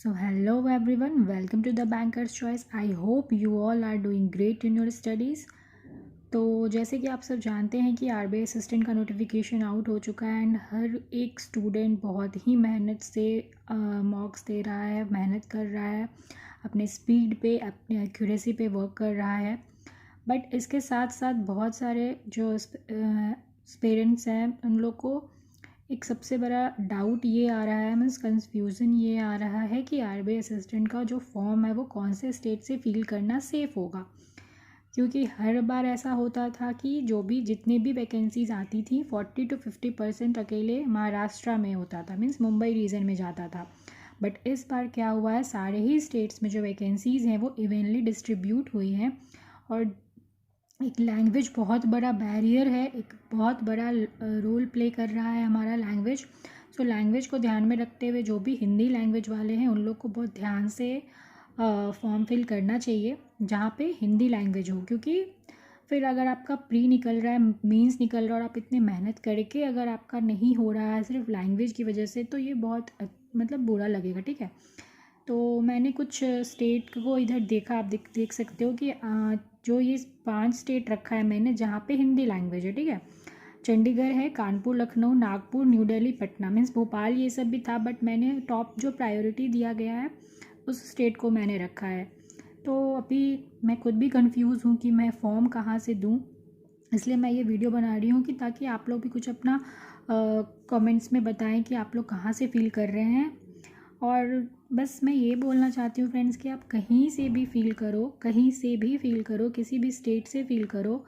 So hello everyone, welcome to the Banker's Choice. I hope you all are doing great in your studies. तो जैसे कि आप सब जानते हैं कि आरबीआई असिस्टेंट का नोटिफिकेशन आउट हो चुका है एंड हर एक स्टूडेंट बहुत ही मेहनत से मॉक्स दे रहा है, मेहनत कर रहा है, अपने स्पीड पे, अपने एक्यूरेसी पे वर्क कर रहा है. बट इसके साथ साथ बहुत सारे जो पेरेंट्स हैं उन लोग को एक सबसे बड़ा डाउट ये आ रहा है, मीन्स कन्फ्यूज़न ये आ रहा है कि आरबीआई असिस्टेंट का जो फॉर्म है वो कौन से स्टेट से फिल करना सेफ़ होगा. क्योंकि हर बार ऐसा होता था कि जितने भी वैकेंसीज़ आती थी 40-50% अकेले महाराष्ट्र में होता था, मीन्स मुंबई रीजन में जाता था. बट इस बार क्या हुआ है, सारे ही स्टेट्स में जो वैकेंसीज़ हैं वो इवनली डिस्ट्रीब्यूट हुई हैं. और एक लैंग्वेज बहुत बड़ा बैरियर है, एक बहुत बड़ा रोल प्ले कर रहा है हमारा लैंग्वेज. सो लैंग्वेज को ध्यान में रखते हुए जो भी हिंदी लैंग्वेज वाले हैं उन लोग को बहुत ध्यान से फॉर्म फिल करना चाहिए जहाँ पे हिंदी लैंग्वेज हो. क्योंकि फिर अगर आपका प्री निकल रहा है, मेंस निकल रहा है और आप इतने मेहनत करके अगर आपका नहीं हो रहा है सिर्फ लैंग्वेज की वजह से, तो ये बहुत मतलब बुरा लगेगा. ठीक है, तो मैंने कुछ स्टेट को इधर देखा, आप देख सकते हो कि जो ये 5 स्टेट रखा है मैंने जहाँ पे हिंदी लैंग्वेज है. ठीक है, चंडीगढ़ है, कानपुर, लखनऊ, नागपुर, न्यू दिल्ली, पटना, मीन्स भोपाल ये सब भी था, बट मैंने टॉप जो प्रायोरिटी दिया गया है उस स्टेट को मैंने रखा है. तो अभी मैं खुद भी कंफ्यूज हूँ कि मैं फॉर्म कहाँ से दूँ, इसलिए मैं ये वीडियो बना रही हूँ कि ताकि आप लोग भी कुछ अपना कमेंट्स में बताएं कि आप लोग कहाँ से फील कर रहे हैं. और बस मैं ये बोलना चाहती हूँ फ्रेंड्स कि आप कहीं से भी फील करो, कहीं से भी फील करो, किसी भी स्टेट से फील करो,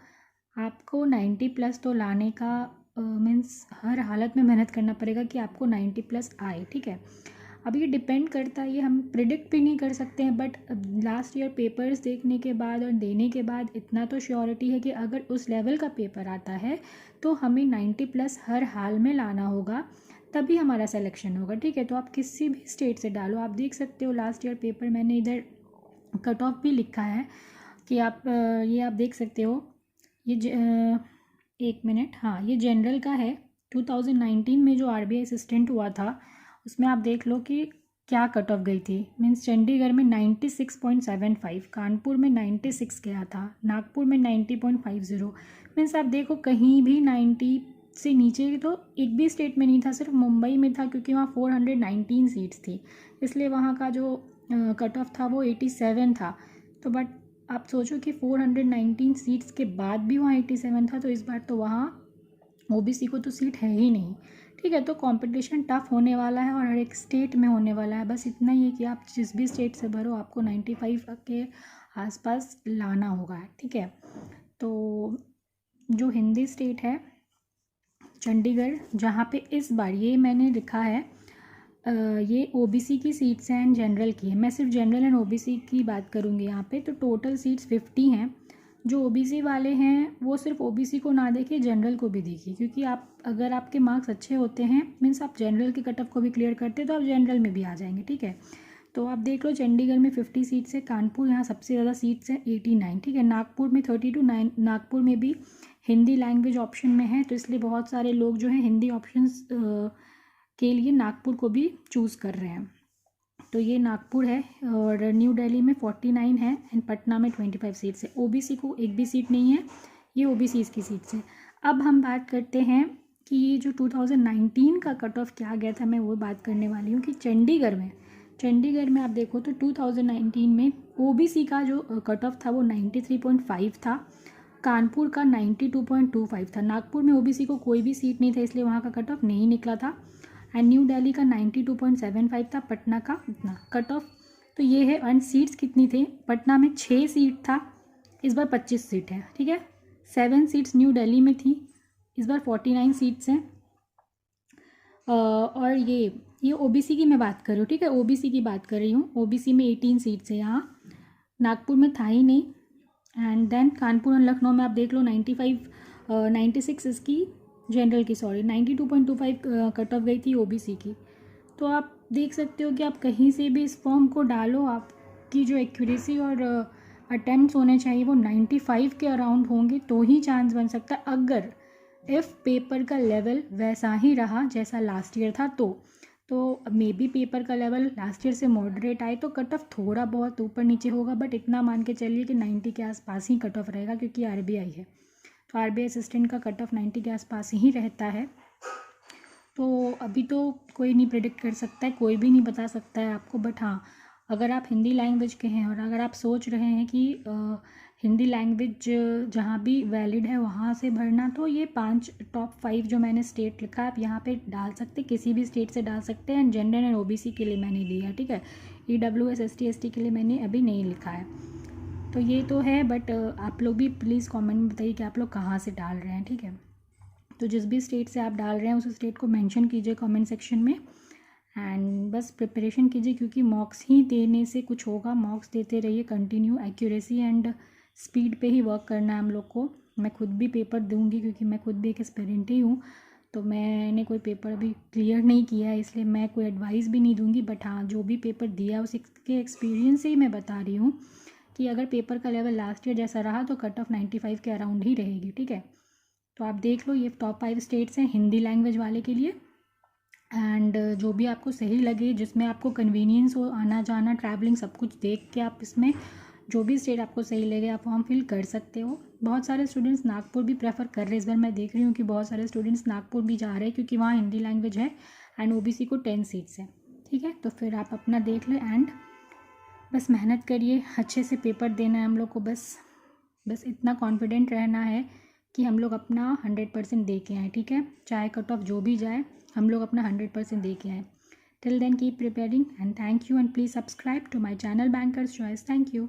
आपको 90+ तो लाने का मीन्स हर हालत में मेहनत करना पड़ेगा कि आपको 90+ आए. ठीक है, अब ये डिपेंड करता है, ये हम प्रिडिक्ट भी नहीं कर सकते हैं, बट लास्ट ईयर पेपर्स देखने के बाद और देने के बाद इतना तो श्योरिटी है कि अगर उस लेवल का पेपर आता है तो हमें 90+ हर हाल में लाना होगा, तभी हमारा सिलेक्शन होगा. ठीक है, तो आप किसी भी स्टेट से डालो. आप देख सकते हो लास्ट ईयर पेपर मैंने इधर कट ऑफ भी लिखा है कि आप ये आप देख सकते हो. ये एक मिनट, हाँ ये जनरल का है. 2019 में जो आरबीआई असिस्टेंट हुआ था उसमें आप देख लो कि क्या कट ऑफ गई थी. मीन्स चंडीगढ़ में 96.75, कानपुर में 96 गया था, नागपुर में 90.50. मीन्स आप देखो कहीं भी 90 से नीचे तो एक भी स्टेट में नहीं था, सिर्फ मुंबई में था क्योंकि वहाँ 419 सीट्स थी, इसलिए वहाँ का जो कट ऑफ था वो 87 था. तो बट आप सोचो कि 419 सीट्स के बाद भी वहाँ 87 था, तो इस बार तो वहाँ ओबीसी को तो सीट है ही नहीं. ठीक है, तो कंपटीशन टफ होने वाला है और हर एक स्टेट में होने वाला है. बस इतना ही है कि आप जिस भी स्टेट से भरो आपको 95 के आसपास लाना होगा. ठीक है, तो जो हिंदी स्टेट है चंडीगढ़, जहाँ पे इस बार ये मैंने लिखा है ये ओबीसी की सीट्स हैं एंड जनरल की है. मैं सिर्फ जनरल एंड ओबीसी की बात करूँगी यहाँ पे. तो टोटल सीट्स 50 हैं. जो ओबीसी वाले हैं वो सिर्फ ओबीसी को ना देखिए, जनरल को भी देखिए, क्योंकि आप अगर आपके मार्क्स अच्छे होते हैं, मीन्स आप जनरल के कट ऑफ को भी क्लियर करते हैं, तो आप जनरल में भी आ जाएंगे. ठीक है, तो आप देख लो चंडीगढ़ में 50 सीट्स है, कानपुर यहाँ सबसे ज़्यादा सीट्स हैं 89. ठीक है, नागपुर में 32, नागपुर में भी हिंदी लैंग्वेज ऑप्शन में है, तो इसलिए बहुत सारे लोग जो हैं हिंदी ऑप्शंस के लिए नागपुर को भी चूज़ कर रहे हैं. तो ये नागपुर है. और न्यू दिल्ली में 49 है एंड पटना में 25 सीट्स है. ओबीसी को एक भी सीट नहीं है, ये ओबीसी की सीट्स है. अब हम बात करते हैं कि ये जो 2019 का कट ऑफ क्या गया था, मैं वो बात करने वाली हूँ कि चंडीगढ़ में आप देखो तो 2019 में ओबीसी का जो कट ऑफ था वो 93.5 था, कानपुर का 92.25 था, नागपुर में ओबीसी को कोई भी सीट नहीं था इसलिए वहाँ का कट ऑफ नहीं निकला था, एंड न्यू दिल्ली का 92.75 था, पटना का इतना कट ऑफ. तो ये है. एंड सीट्स कितनी थी, पटना में 6 सीट था, इस बार 25 सीट है. ठीक है, 7 सीट्स न्यू दिल्ली में थी, इस बार 49 सीट्स हैं. और ये ओबीसी की मैं बात कर रही हूँ. ठीक है, ओबीसी की बात कर रही हूँ. ओबीसी में 18 सीट्स है यहाँ, नागपुर में था ही नहीं. एंड देन कानपुर और लखनऊ में आप देख लो 96 इसकी जनरल की, 92.25 कट ऑफ गई थी ओबीसी की. तो आप देख सकते हो कि आप कहीं से भी इस फॉर्म को डालो, आपकी जो एक्यूरेसी और अटेम्प्ट्स होने चाहिए वो 95 के अराउंड होंगे तो ही चांस बन सकता है. अगर इफ़ पेपर का लेवल वैसा ही रहा जैसा लास्ट ईयर था तो तो मे बी पेपर का लेवल लास्ट ईयर से मॉडरेट आए तो कट ऑफ थोड़ा बहुत ऊपर नीचे होगा, बट इतना मान के चलिए कि 90 के आसपास ही कट ऑफ रहेगा, क्योंकि आरबीआई है। तो आरबीआई असिस्टेंट का कट ऑफ 90 के आसपास ही रहता है। तो अभी तो कोई नहीं प्रेडिक्ट कर सकता है, कोई भी नहीं बता सकता है आपको, बट हाँ, अगर आप हिंदी लैंग्वेज के हैं और अगर आप सोच रहे हैं कि हिंदी लैंग्वेज जहाँ भी वैलिड है वहाँ से भरना, तो ये 5 टॉप 5 जो मैंने स्टेट लिखा है आप यहाँ पे डाल सकते, किसी भी स्टेट से डाल सकते हैं। एंड जेंडर एंड ओबीसी के लिए मैंने दिया, ठीक है। ईडब्ल्यूएस एसटी एसटी के लिए मैंने अभी नहीं लिखा है। तो ये तो है, बट आप लोग भी प्लीज़ कमेंट में बताइए कि आप लोग कहाँ से डाल रहे हैं, ठीक है। तो जिस भी स्टेट से आप डाल रहे हैं उस स्टेट को मेंशन कीजिए कमेंट सेक्शन में। एंड बस प्रिपरेशन कीजिए, क्योंकि मॉक्स ही देने से कुछ होगा। मॉक्स देते रहिए कंटिन्यू, एक्यूरेसी एंड स्पीड पे ही वर्क करना है हम लोग को। मैं खुद भी पेपर दूंगी, क्योंकि मैं खुद भी एक एस्पिरेंट ही हूँ, तो मैंने कोई पेपर अभी क्लियर नहीं किया है, इसलिए मैं कोई एडवाइस भी नहीं दूंगी। बट हाँ, जो भी पेपर दिया उसके एक्सपीरियंस से ही मैं बता रही हूँ कि अगर पेपर का लेवल लास्ट ईयर जैसा रहा तो कट ऑफ 95 के अराउंड ही रहेगी, ठीक है। तो आप देख लो, ये टॉप 5 स्टेट्स हैं हिंदी लैंग्वेज वाले के लिए। एंड जो भी आपको सही लगे, जिसमें आपको कन्वीनियंस हो, आना जाना ट्रैवलिंग सब कुछ देख के आप इसमें जो भी स्टेट आपको सही लगे आप फॉर्म फिल कर सकते हो। बहुत सारे स्टूडेंट्स नागपुर भी प्रेफर कर रहे हैं इस बार, मैं देख रही हूँ कि बहुत सारे स्टूडेंट्स नागपुर भी जा रहे हैं, क्योंकि वहाँ हिंदी लैंग्वेज है एंड ओबीसी को 10 सीट्स हैं, ठीक है। तो फिर आप अपना देख लें एंड बस मेहनत करिए, अच्छे से पेपर देना है हम लोग को। बस इतना कॉन्फिडेंट रहना है कि हम लोग अपना 100% दे के आएँ, ठीक है। चाहे कट ऑफ जो भी जाए, हम लोग अपना 100% दे के आएँ। Till then keep preparing and thank you, and please subscribe to my channel Bankers Choice. Thank you.